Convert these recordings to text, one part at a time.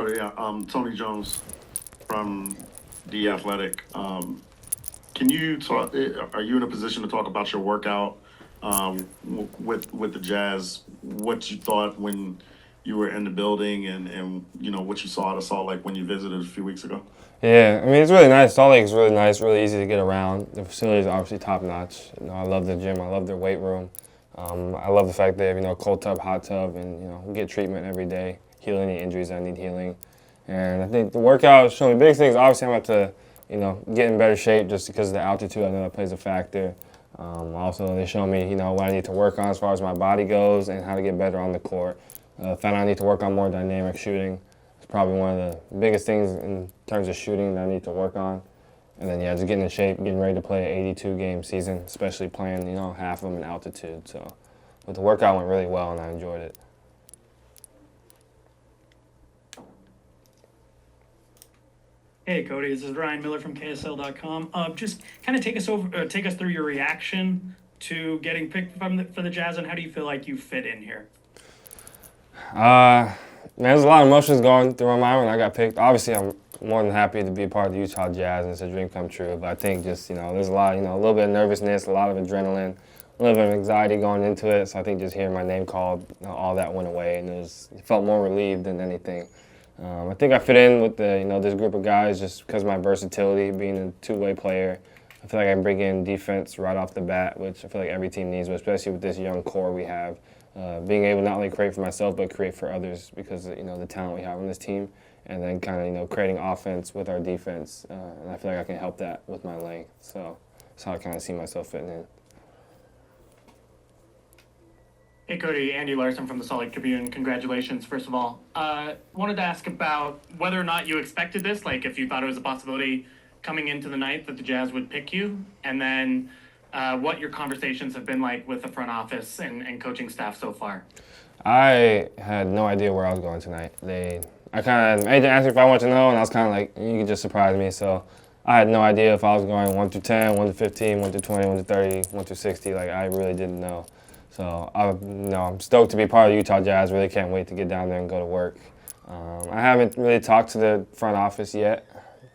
Cody, Tony Jones from The Athletic. Can you talk? Are you in a position to talk about your workout with the Jazz? What you thought when you were in the building, and what you saw at Salt Lake when you visited a few weeks ago? Yeah, I mean, it's really nice. Salt Lake is really nice, really easy to get around. The facilities are obviously top notch. I love the gym. I love their weight room. I love the fact they have, cold tub, hot tub, and, we get treatment every day, heal any injuries that need healing. And I think the workout is showing me big things. Obviously, I'm about to, get in better shape just because of the altitude. I know that plays a factor. Also, they show me, what I need to work on as far as my body goes and how to get better on the court. Found I need to work on more dynamic shooting. It's probably one of the biggest things in terms of shooting that I need to work on. And then, just getting in shape, getting ready to play an 82-game season, especially playing, half of them in altitude. So, but the workout went really well, and I enjoyed it. Hey, Cody, this is Ryan Miller from KSL.com. Just kind of take us through your reaction to getting picked for the Jazz, and how do you feel like you fit in here? Man, there's a lot of emotions going through my mind when I got picked. Obviously, I'm more than happy to be a part of the Utah Jazz, and it's a dream come true. But I think just, there's a lot, a little bit of nervousness, a lot of adrenaline, a little bit of anxiety going into it. So I think just hearing my name called, all that went away, and it felt more relieved than anything. I think I fit in with this group of guys just because of my versatility, being a two-way player. I feel like I can bring in defense right off the bat, which I feel like every team needs, but especially with this young core we have. Being able to not only create for myself, but create for others because of, the talent we have on this team, and then kind of, creating offense with our defense. And I feel like I can help that with my length. So that's how I kind of see myself fitting in. Hey, Cody, Andy Larson from the Salt Lake Tribune. Congratulations, first of all. Wanted to ask about whether or not you expected this, like if you thought it was a possibility coming into the night that the Jazz would pick you, and then what your conversations have been like with the front office and coaching staff so far. I had no idea where I was going tonight. Agent asked me if I wanted to know, and I was kind of like, you can just surprise me. So I had no idea if I was going 1 through 10, 1 through 15, 1 through 20, 1 through 30, 1 through 60. Like, I really didn't know. So I'm stoked to be part of the Utah Jazz. Really can't wait to get down there and go to work. I haven't really talked to the front office yet.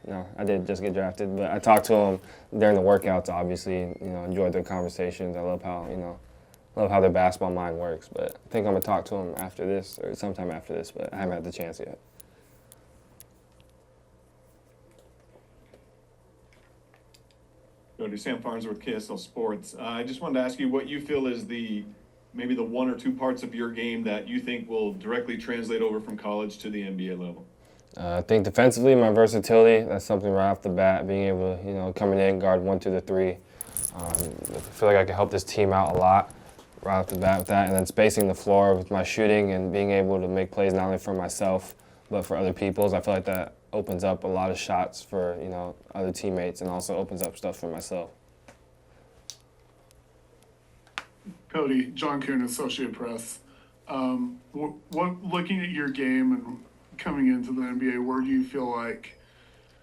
No, I did just get drafted, but I talked to them during the workouts. Obviously, enjoyed their conversations. I love how their basketball mind works. But I think I'm gonna talk to them after this or sometime after this. But I haven't had the chance yet. Cody, Sam Farnsworth, KSL Sports. I just wanted to ask you what you feel is maybe the one or two parts of your game that you think will directly translate over from college to the NBA level. I think defensively, my versatility, that's something right off the bat, being able to, coming in, guard 1 through the 3. I feel like I can help this team out a lot right off the bat with that. And then spacing the floor with my shooting and being able to make plays not only for myself, but for other people's. I feel like that opens up a lot of shots for, other teammates, and also opens up stuff for myself. Cody, John Kuhn, Associated Press. Looking at your game and coming into the NBA, where do you feel like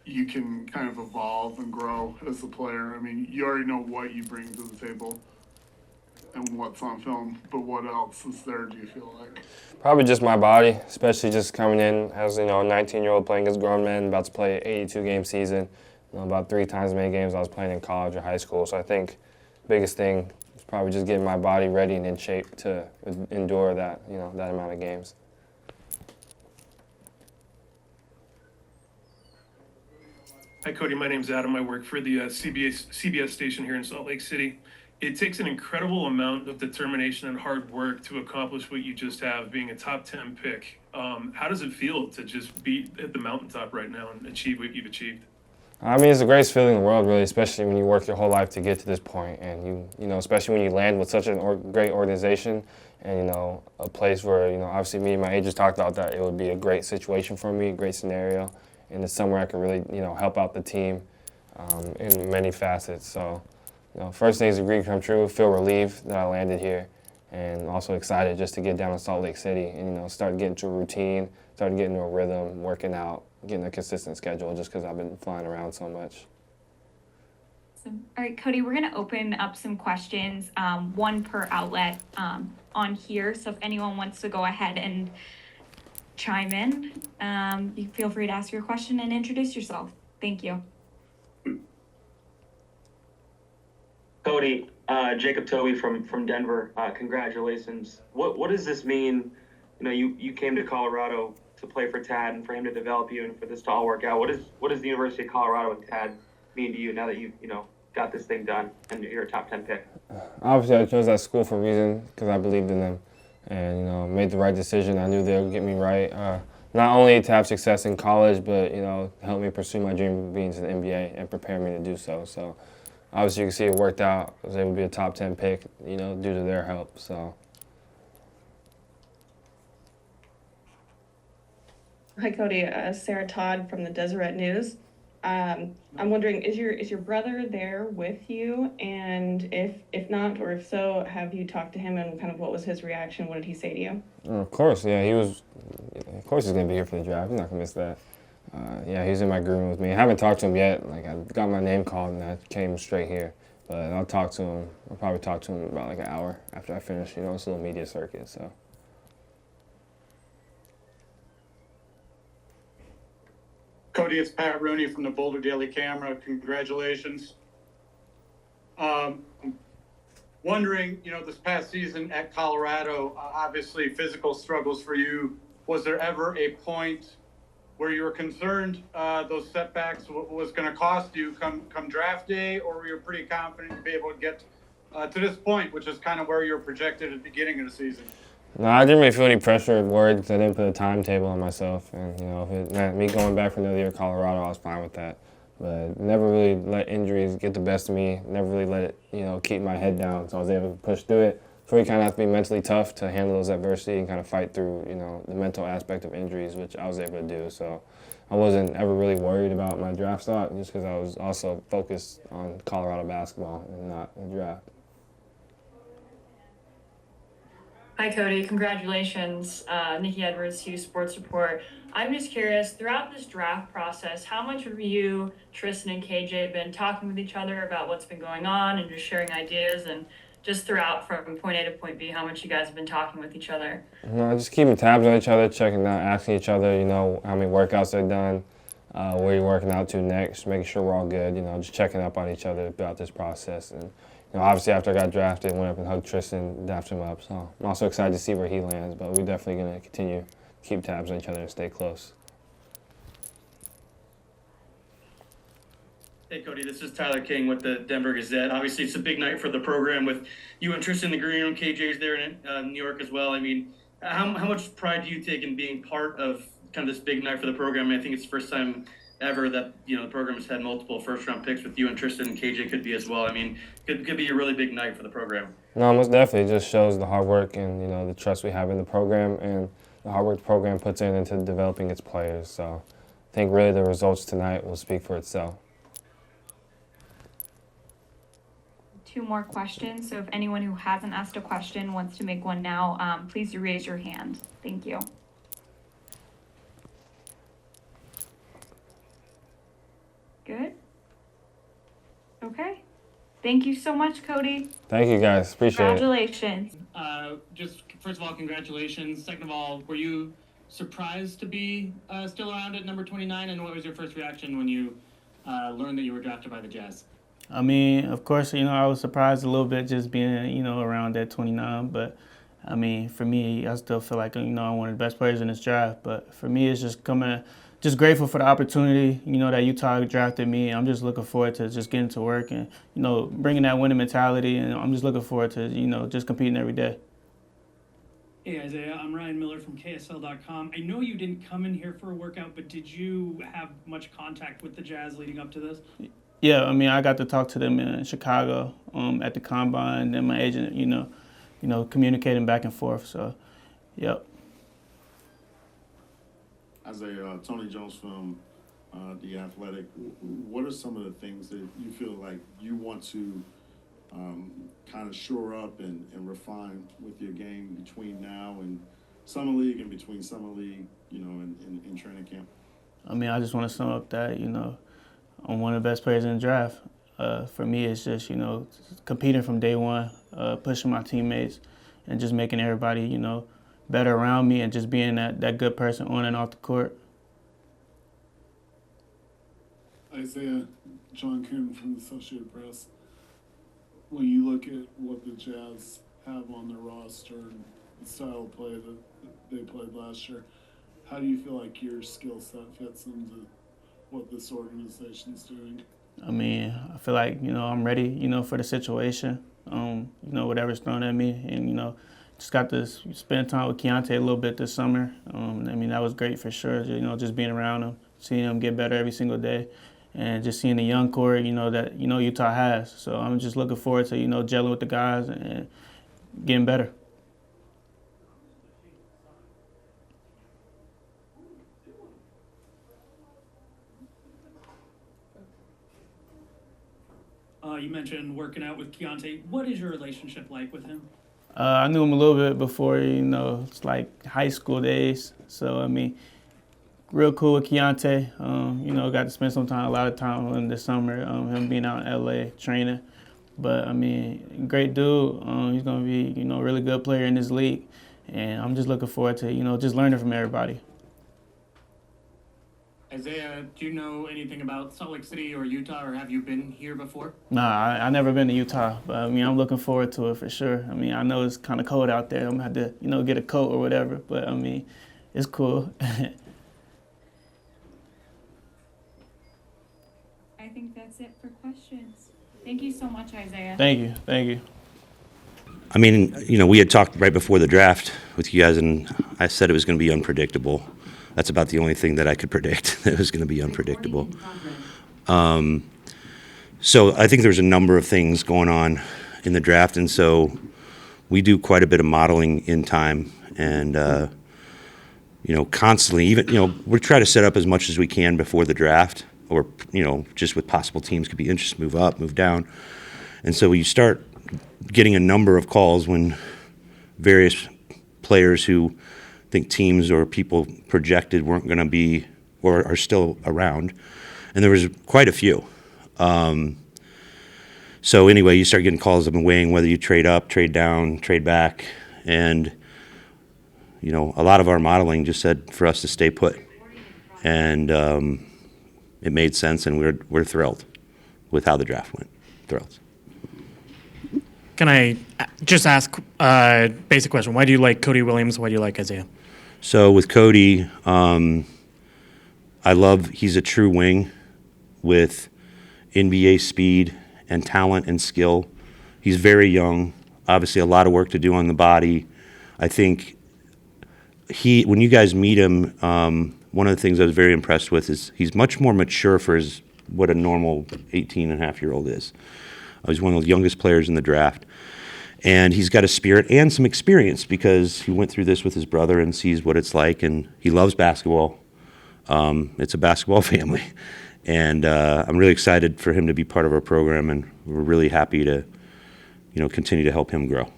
you can kind of evolve and grow as a player? I mean, you already know what you bring to the table and what's on film, but what else is there, do you feel like? Probably just my body, especially just coming in as, a 19-year-old playing against grown men, about to play an 82-game season, about 3 times as many games I was playing in college or high school. So I think the biggest thing is probably just getting my body ready and in shape to endure that, that amount of games. Hi, Cody. My name's Adam. I work for the CBS station here in Salt Lake City. It takes an incredible amount of determination and hard work to accomplish what you just have, being a top 10 pick. How does it feel to just be at the mountaintop right now and achieve what you've achieved? I mean, it's the greatest feeling in the world, really, especially when you work your whole life to get to this point, and especially when you land with such a great organization, and a place where obviously me and my agents talked about that it would be a great situation for me, a great scenario, and it's somewhere I can really help out the team in many facets. So, first thing is a dream come true. Feel relieved that I landed here, and also excited just to get down to Salt Lake City and start getting to a routine, start getting to a rhythm, working out, getting a consistent schedule, just because I've been flying around so much. Awesome. All right, Cody, we're going to open up some questions, one per outlet on here. So if anyone wants to go ahead and chime in, you feel free to ask your question and introduce yourself. Thank you. Cody, Jacob Toby from Denver. Congratulations. What does this mean? You know, you came to Colorado to play for Tad and for him to develop you and for this to all work out. What does the University of Colorado and Tad mean to you now that you got this thing done and you're a top 10 pick? Obviously, I chose that school for a reason because I believed in them, and made the right decision. I knew they would get me right. Not only to have success in college, but help me pursue my dream of being to the NBA and prepare me to do so. So. Obviously, you can see it worked out. I was able to be a top 10 pick, due to their help. So. Hi, Cody. Sarah Todd from the Deseret News. I'm wondering, is your brother there with you? And if not, or if so, have you talked to him and kind of what was his reaction? What did he say to you? Of course, yeah, he was. Of course, he's gonna be here for the draft. He's not gonna miss that. Yeah, he's in my room with me. I haven't talked to him yet. Like, I got my name called and I came straight here. But I'll talk to him. I'll probably talk to him about like an hour after I finish, this little media circuit. So. Cody, it's Pat Rooney from the Boulder Daily Camera. Congratulations. Wondering, this past season at Colorado, obviously physical struggles for you. Was there ever a point where you were concerned those setbacks was going to cost you come draft day, or were you pretty confident to be able to get to this point, which is kind of where you were projected at the beginning of the season? No, I didn't really feel any pressure or worried because I didn't put a timetable on myself. And, if it meant me going back for another year at Colorado, I was fine with that. But never really let injuries get the best of me, never really let it, keep my head down. So I was able to push through it. So you kind of have to be mentally tough to handle those adversity and kind of fight through, the mental aspect of injuries, which I was able to do. So I wasn't ever really worried about my draft stock just because I was also focused on Colorado basketball and not the draft. Hi, Cody. Congratulations. Nikki Edwards, Hughes Sports Report. I'm just curious, throughout this draft process, how much have you, Tristan, and KJ been talking with each other about what's been going on and just sharing ideas, and just throughout from point A to point B, how much you guys have been talking with each other? Just keeping tabs on each other, checking out, asking each other, how many workouts they've done, where you're working out to next, making sure we're all good, just checking up on each other throughout this process. And obviously after I got drafted, I went up and hugged Tristan, dapped him up. So I'm also excited to see where he lands, but we're definitely going to continue to keep tabs on each other and stay close. Hey, Cody, this is Tyler King with the Denver Gazette. Obviously, it's a big night for the program with you and Tristan in the green room. KJ's there in New York as well. I mean, how much pride do you take in being part of kind of this big night for the program? I think it's the first time ever that the program has had multiple first-round picks with you and Tristan, and KJ could be as well. I mean, could be a really big night for the program. No, most definitely. It just shows the hard work and the trust we have in the program and the hard work the program puts into developing its players. So I think really the results tonight will speak for itself. 2 more questions. So if anyone who hasn't asked a question wants to make one now, please do raise your hand. Thank you. Good. Okay. Thank you so much, Cody. Thank you, guys. Appreciate it. Congratulations. Just first of all, congratulations. Second of all, were you surprised to be still around at number 29? And what was your first reaction when you learned that you were drafted by the Jazz? I mean, of course, I was surprised a little bit just being, around that 29. But, I mean, for me, I still feel like, I'm one of the best players in this draft. But for me, it's just grateful for the opportunity, that Utah drafted me. I'm just looking forward to just getting to work and, bringing that winning mentality. And I'm just looking forward to, just competing every day. Hey Isaiah, I'm Ryan Miller from KSL.com. I know you didn't come in here for a workout, but did you have much contact with the Jazz leading up to this? Yeah, I mean, I got to talk to them in Chicago at the Combine, and my agent, communicating back and forth. So, yep. Isaiah, Tony Jones from The Athletic, what are some of the things that you feel like you want to kind of shore up and refine with your game between now and Summer League and between Summer League, in training camp? I mean, I just want to sum up that, I'm one of the best players in the draft. For me, it's just, competing from day one, pushing my teammates, and just making everybody, better around me and just being that good person on and off the court. Isaiah, John Coon from the Associated Press. When you look at what the Jazz have on their roster and the style of play that they played last year, how do you feel like your skill set fits into what this organization is doing? I mean, I feel like, I'm ready, for the situation, whatever's thrown at me. And, just got to spend time with Keontae a little bit this summer. That was great for sure, just being around him, seeing him get better every single day, and just seeing the young core, that, Utah has. So I'm just looking forward to, gelling with the guys and getting better. You mentioned working out with Keontae. What is your relationship like with him? I knew him a little bit before, it's like high school days. So, real cool with Keontae. Got to spend a lot of time with him this summer, him being out in LA training. But, great dude. He's going to be, a really good player in this league. And I'm just looking forward to, just learning from everybody. Isaiah, do you know anything about Salt Lake City or Utah, or have you been here before? Nah, I never been to Utah, but I'm looking forward to it for sure. I know it's kind of cold out there. I'm gonna have to, get a coat or whatever, but it's cool. I think that's it for questions. Thank you so much, Isaiah. Thank you. We had talked right before the draft with you guys, and I said it was going to be unpredictable. That's about the only thing that I could predict. It was going to be unpredictable. So I think there's a number of things going on in the draft, and so we do quite a bit of modeling in time, and constantly, even we try to set up as much as we can before the draft, or just with possible teams could be interested, move up, move down, and so you start getting a number of calls when various players who think teams or people projected weren't going to be or are still around, and there was quite a few. So anyway, you start getting calls of weighing whether you trade up, trade down, trade back, and a lot of our modeling just said for us to stay put, and it made sense, and we're thrilled with how the draft went. Thrilled. Can I just ask a basic question? Why do you like Cody Williams? Why do you like Isaiah? So with Cody, he's a true wing with NBA speed and talent and skill. He's very young, obviously a lot of work to do on the body. I think when you guys meet him, one of the things I was very impressed with is he's much more mature for what a normal 18-and-a-half-year-old is. He's one of the youngest players in the draft. And he's got a spirit and some experience because he went through this with his brother and sees what it's like, and he loves basketball. It's a basketball family. And I'm really excited for him to be part of our program, and we're really happy to, continue to help him grow.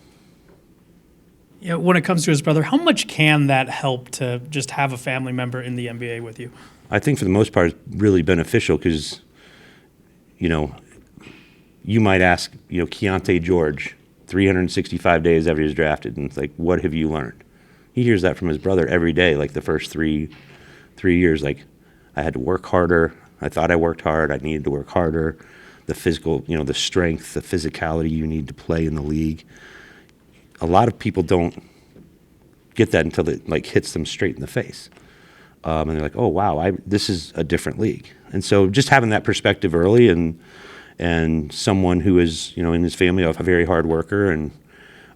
Yeah, when it comes to his brother, how much can that help to just have a family member in the NBA with you? I think for the most part it's really beneficial because, you might ask, Keontae George, 365 days after he was drafted, and it's like, what have you learned? He hears that from his brother every day, like the first three years, like, I had to work harder. I thought I worked hard. I needed to work harder. The physical, the strength, the physicality you need to play in the league. A lot of people don't get that until it hits them straight in the face. And they're like, oh, wow, this is a different league. And so just having that perspective early and someone who is, in his family, a very hard worker and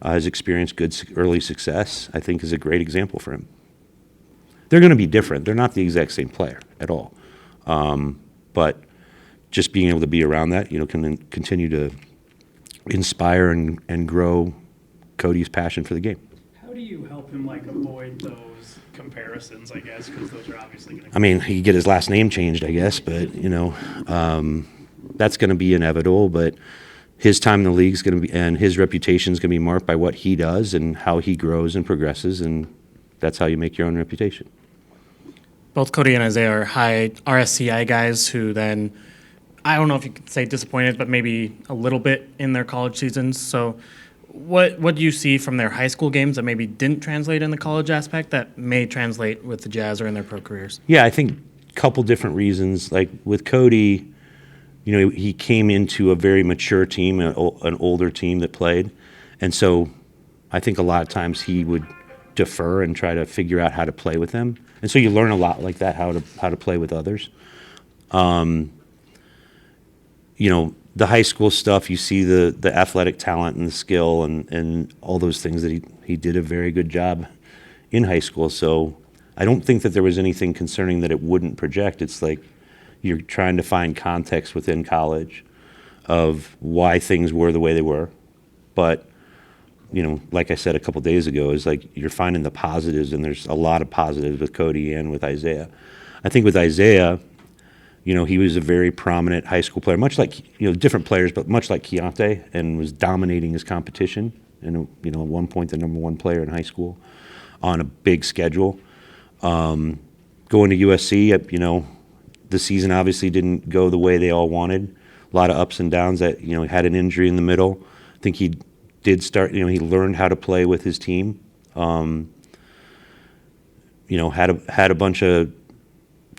has experienced good early success, I think is a great example for him. They're going to be different. They're not the exact same player at all. But just being able to be around that, can continue to inspire and grow Cody's passion for the game. How do you help him avoid those comparisons, I guess, because those are obviously going to... he could get his last name changed, I guess, but, that's going to be inevitable, but his time in the league is going to be, and his reputation is going to be marked by what he does and how he grows and progresses, and that's how you make your own reputation. Both Cody and Isaiah are high RSCI guys who then, I don't know if you could say disappointed, but maybe a little bit in their college seasons. So what do you see from their high school games that maybe didn't translate in the college aspect that may translate with the Jazz or in their pro careers? Yeah, I think a couple different reasons. Like with Cody, you know, he came into a very mature team, an older team that played. And so I think a lot of times he would defer and try to figure out how to play with them. And so you learn a lot like that, how to play with others. You know, the high school stuff, you see the athletic talent and the skill and all those things that he did a very good job in high school. So I don't think that there was anything concerning that it wouldn't project. It's like you're trying to find context within college of why things were the way they were. But, you know, like I said a couple days ago, is like you're finding the positives, and there's a lot of positives with Cody and with Isaiah. I think with Isaiah, you know, he was a very prominent high school player, much like, you know, different players, but much like Keontae, and was dominating his competition. And, you know, at one point, the #1 player in high school on a big schedule. Going to USC, you know, the season obviously didn't go the way they all wanted. A lot of ups and downs. That, you know, he had an injury in the middle. I think he did start, you know, he learned how to play with his team. You know, had a bunch of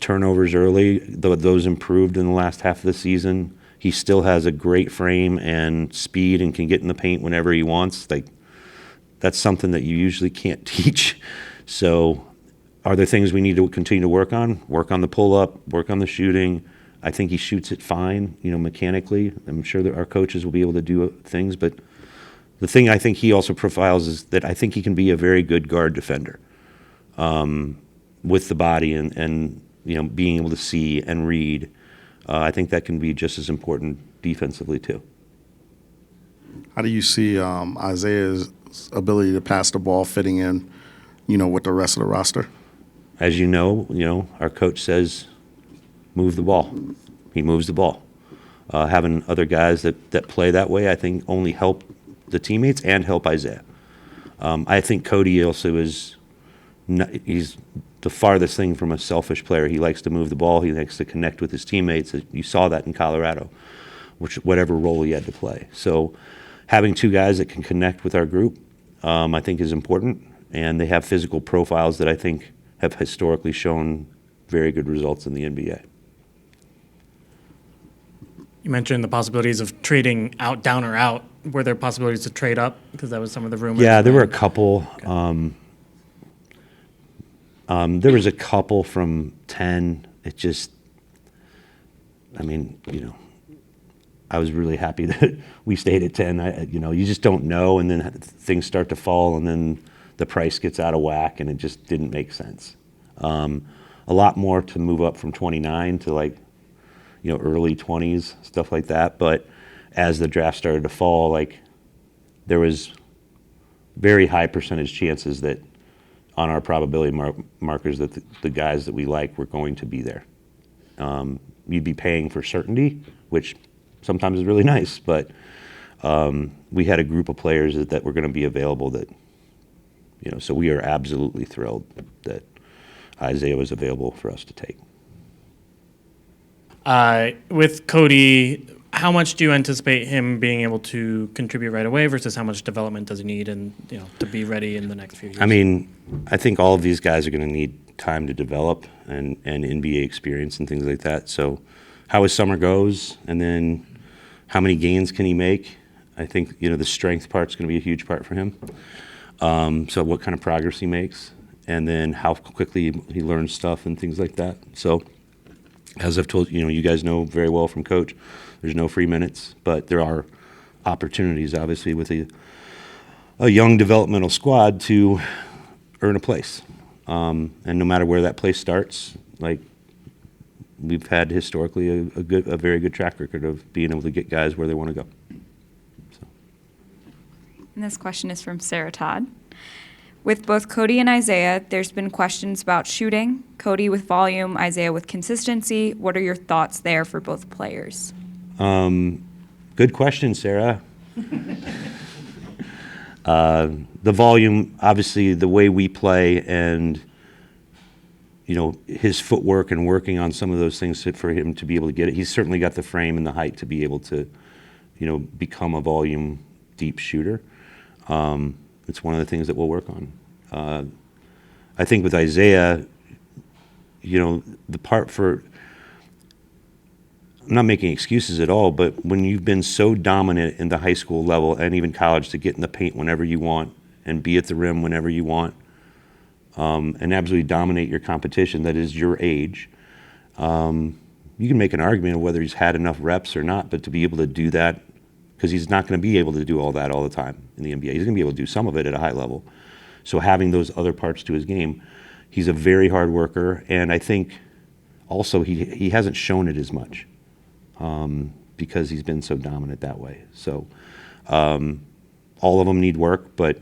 turnovers early, though those improved in the last half of the season. He still has a great frame and speed and can get in the paint whenever he wants. Like, that's something that you usually can't teach. So are there things we need to continue to work on? Work on the pull-up, work on the shooting. I think he shoots it fine, you know, mechanically. I'm sure that our coaches will be able to do things, but the thing I think he also profiles is that I think he can be a very good guard defender with the body and you know, being able to see and read. I think that can be just as important defensively too. How do you see Isaiah's ability to pass the ball fitting in, you know, with the rest of the roster? As you know, our coach says, move the ball. He moves the ball. Having other guys that play that way, I think, only help the teammates and help Isaiah. I think Cody also he's the farthest thing from a selfish player. He likes to move the ball. He likes to connect with his teammates. You saw that in Colorado, whatever role he had to play. So having two guys that can connect with our group, I think is important. And they have physical profiles that I think have historically shown very good results in the NBA. You mentioned the possibilities of trading down or out. Were there possibilities to trade up? Because that was some of the rumors. Yeah, there were a couple. Okay. There was a couple from 10. It just, I mean, you know, I was really happy that we stayed at 10. You know, you just don't know, and then things start to fall, and then the price gets out of whack, and it just didn't make sense. A lot more to move up from 29 to, like, you know, early 20s, stuff like that. But as the draft started to fall, like, there was very high percentage chances that on our probability markers that the guys that we like were going to be there. You'd be paying for certainty, which sometimes is really nice, but we had a group of players that were going to be available that, you know, so we are absolutely thrilled that Isaiah was available for us to take. With Cody, how much do you anticipate him being able to contribute right away versus how much development does he need and, you know, to be ready in the next few years? I mean, I think all of these guys are going to need time to develop and NBA experience and things like that. So how his summer goes, and then how many gains can he make? I think, you know, the strength part's going to be a huge part for him. So what kind of progress he makes, and then how quickly he learns stuff and things like that. So as I've told you, you guys know very well from Coach, there's no free minutes, but there are opportunities, obviously, with a young developmental squad to earn a place. And no matter where that place starts, like, we've had historically a very good track record of being able to get guys where they want to go. So. And this question is from Sarah Todd. With both Cody and Isaiah, there's been questions about shooting. Cody with volume, Isaiah with consistency. What are your thoughts there for both players? Good question, Sarah. The volume, obviously, the way we play and, you know, his footwork and working on some of those things for him to be able to get it. He's certainly got the frame and the height to be able to, you know, become a volume deep shooter. It's one of the things that we'll work on. I think with Isaiah, you know, the part for, I'm not making excuses at all, but when you've been so dominant in the high school level and even college to get in the paint whenever you want and be at the rim whenever you want, and absolutely dominate your competition that is your age, you can make an argument of whether he's had enough reps or not, but to be able to do that, because he's not going to be able to do all that all the time in the NBA. He's going to be able to do some of it at a high level. So having those other parts to his game, he's a very hard worker, and I think also he hasn't shown it as much because he's been so dominant that way. So all of them need work, but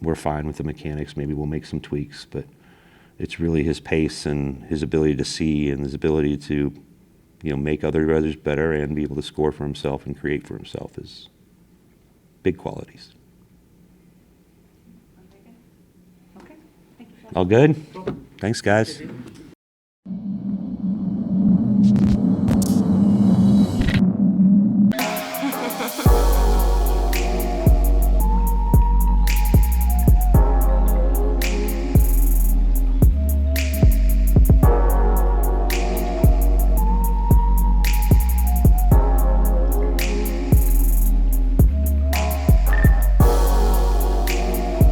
we're fine with the mechanics. Maybe we'll make some tweaks, but it's really his pace and his ability to see and his ability to, you know, make others better and be able to score for himself and create for himself is big qualities. Okay. Thank you. All good? Thanks, guys.